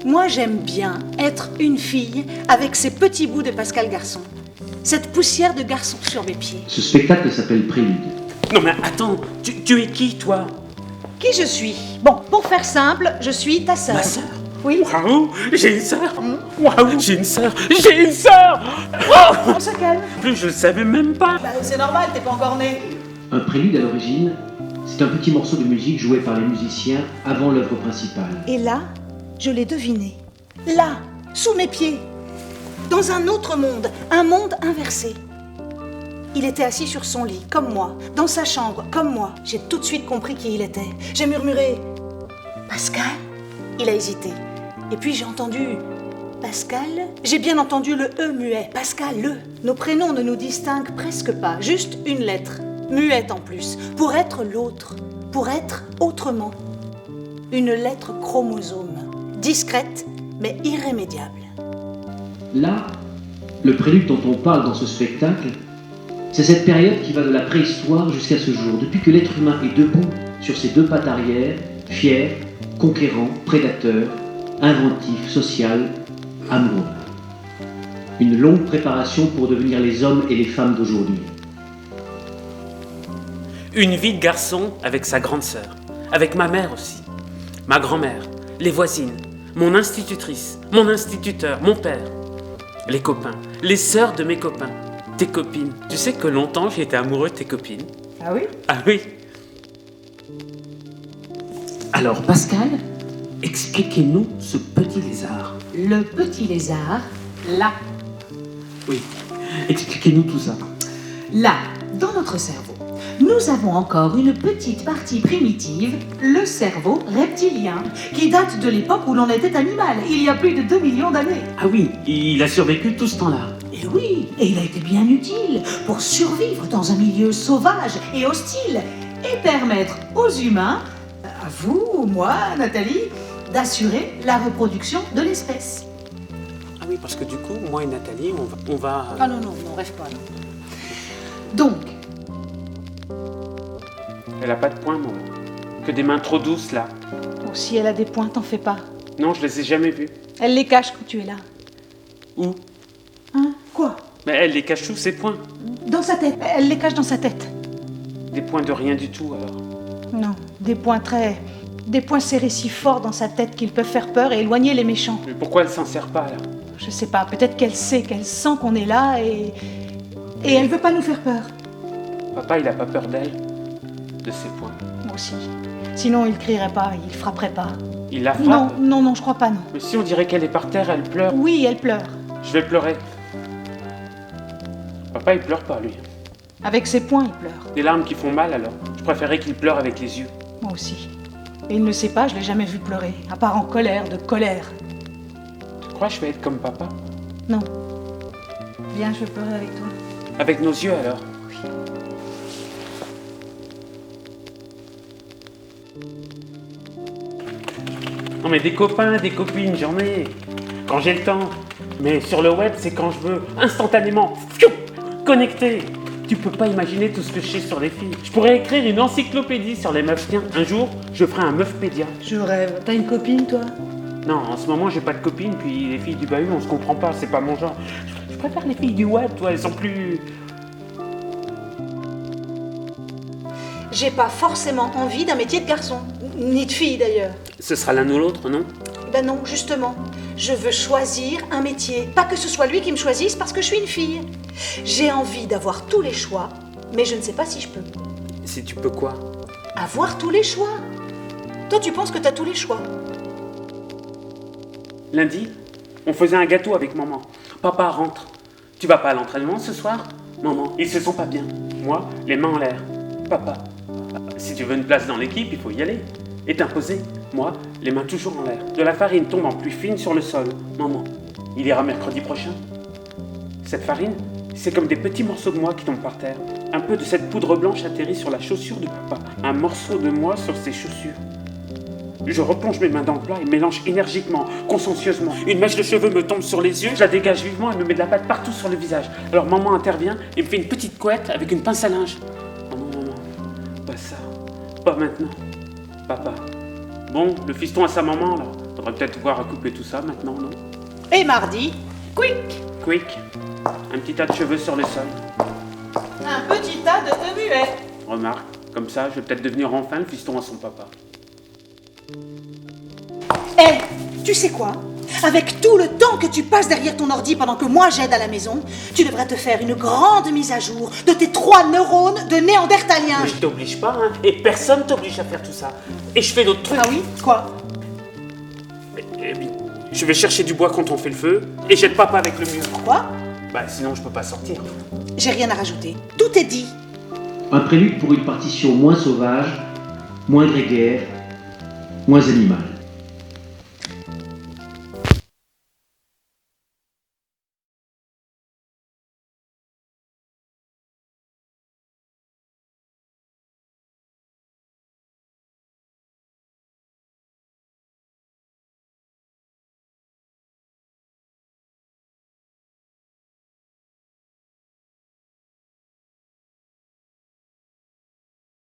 Moi, j'aime bien être une fille avec ces petits bouts de Pascal Garçon. Cette poussière de garçon sur mes pieds. Ce spectacle s'appelle Prélude. Non mais attends, tu es qui toi? Qui je suis? Bon, pour faire simple, je suis ta sœur. Ma sœur? Oui. Waouh, j'ai une sœur. Waouh, j'ai une sœur. J'ai une sœur. On se calme. Plus je le savais même pas. Bah, c'est normal, t'es pas encore né. Un prélude à l'origine, c'est un petit morceau de musique joué par les musiciens avant l'œuvre principale. Et là, je l'ai deviné. Là, sous mes pieds. Dans un autre monde, un monde inversé. Il était assis sur son lit, comme moi, dans sa chambre, comme moi. J'ai tout de suite compris qui il était. J'ai murmuré « Pascal ?» Il a hésité. Et puis j'ai entendu « Pascal ?» J'ai bien entendu le « E » muet. « Pascal, le ». Nos prénoms ne nous distinguent presque pas, juste une lettre, muette en plus, pour être l'autre, pour être autrement. Une lettre chromosome, discrète mais irrémédiable. Là, le prélude dont on parle dans ce spectacle, c'est cette période qui va de la préhistoire jusqu'à ce jour, depuis que l'être humain est debout sur ses deux pattes arrière, fier, conquérant, prédateur, inventif, social, amoureux. Une longue préparation pour devenir les hommes et les femmes d'aujourd'hui. Une vie de garçon avec sa grande sœur, avec ma mère aussi, ma grand-mère, les voisines, mon institutrice, mon instituteur, mon père, les copains, les sœurs de mes copains, tes copines. Tu sais que longtemps j'ai été amoureux de tes copines. Ah oui? Ah oui. Alors Pascal, expliquez-nous ce petit lézard. Le petit lézard, là. Oui, expliquez-nous tout ça. Là, dans notre cerveau, nous avons encore une petite partie primitive, le cerveau reptilien, qui date de l'époque où l'on était animal, il y a plus de 2 millions d'années. Ah oui, il a survécu tout ce temps-là. Et oui, et il a été bien utile pour survivre dans un milieu sauvage et hostile et permettre aux humains, à vous, moi, Nathalie, d'assurer la reproduction de l'espèce. Ah oui, parce que du coup, moi et Nathalie, on va... Ah non, rêve pas, non. Donc, Elle a pas de poing, maman. Que des mains trop douces, là. Bon, si elle a des points, t'en fais pas. Non, je les ai jamais vues. Elle les cache quand tu es là. Où? Hein? Quoi? Mais elle les cache sous ses poings. Dans sa tête. Elle les cache dans sa tête. Des poings de rien du tout, alors. Non, des points serrés si fort dans sa tête qu'ils peuvent faire peur et éloigner les méchants. Mais pourquoi elle s'en sert pas, là? Je sais pas, peut-être qu'elle sait qu'on est là et elle veut pas nous faire peur. Papa, il a pas peur d'elle? De ses poings? Moi aussi. Sinon, il crierait pas, il frapperait pas. Il la frappe? Non, je crois pas, non. Mais si on dirait qu'elle est par terre, elle pleure. Oui, elle pleure. Je vais pleurer. Papa, il pleure pas, lui. Avec ses poings, il pleure. Des larmes qui font mal, alors. Je préférais qu'il pleure avec les yeux. Moi aussi. Et il ne sait pas, je l'ai jamais vu pleurer. À part en colère, de colère. Tu crois que je vais être comme papa? Non. Viens, je veux pleurer avec toi. Avec nos yeux, alors? Non mais des copains, des copines, j'en ai. Quand j'ai le temps. Mais sur le web, c'est quand je veux. Instantanément. Fiou, connecté. Tu peux pas imaginer tout ce que je sais sur les filles. Je pourrais écrire une encyclopédie sur les meufs. Tiens, un jour, je ferai un meufpédia. Je rêve. T'as une copine, toi? Non, en ce moment, j'ai pas de copine, puis les filles du bahut, on se comprend pas, c'est pas mon genre. Je préfère les filles du web, toi, elles sont plus... J'ai pas forcément envie d'un métier de garçon. Ni de fille, d'ailleurs. Ce sera l'un ou l'autre, non? Ben non, justement. Je veux choisir un métier. Pas que ce soit lui qui me choisisse parce que je suis une fille. J'ai envie d'avoir tous les choix, mais je ne sais pas si je peux. Si tu peux quoi? Avoir tous les choix. Toi, tu penses que t'as tous les choix. Lundi, on faisait un gâteau avec maman. Papa rentre. Tu vas pas à l'entraînement ce soir? Maman, ils se sont pas bien. Moi, les mains en l'air. Papa, si tu veux une place dans l'équipe, il faut y aller. Et t'imposer. Moi, les mains toujours en l'air. De la farine tombe en pluie fine sur le sol. Maman, il ira mercredi prochain. Cette farine, c'est comme des petits morceaux de moi qui tombent par terre. Un peu de cette poudre blanche atterrit sur la chaussure de papa. Un morceau de moi sur ses chaussures. Je replonge mes mains dans le plat et mélange énergiquement, consciencieusement. Une mèche de cheveux me tombe sur les yeux, je la dégage vivement et me met de la pâte partout sur le visage. Alors maman intervient et me fait une petite couette avec une pince à linge. Oh non, maman, pas ça, pas maintenant. Papa. Bon, le fiston à sa maman, là. Faudrait peut-être voir à couper tout ça maintenant, non? Et mardi, quick, Quick. Un petit tas de cheveux sur le sol. un petit tas de œufs muets. Remarque, comme ça, je vais peut-être devenir enfin le fiston à son papa. Tu sais quoi? Avec tout le temps que tu passes derrière ton ordi pendant que moi j'aide à la maison, tu devrais te faire une grande mise à jour de tes 3 neurones de néandertalien. Mais je t'oblige pas, hein. Et personne t'oblige à faire tout ça. Et je fais d'autres trucs. Ah oui? Quoi? Eh bien, je vais chercher du bois quand on fait le feu, et j'aide papa avec le mur. Pourquoi? Bah sinon je peux pas sortir. J'ai rien à rajouter. Tout est dit. Un prélude pour une partition moins sauvage, moins grégaire, moins animale.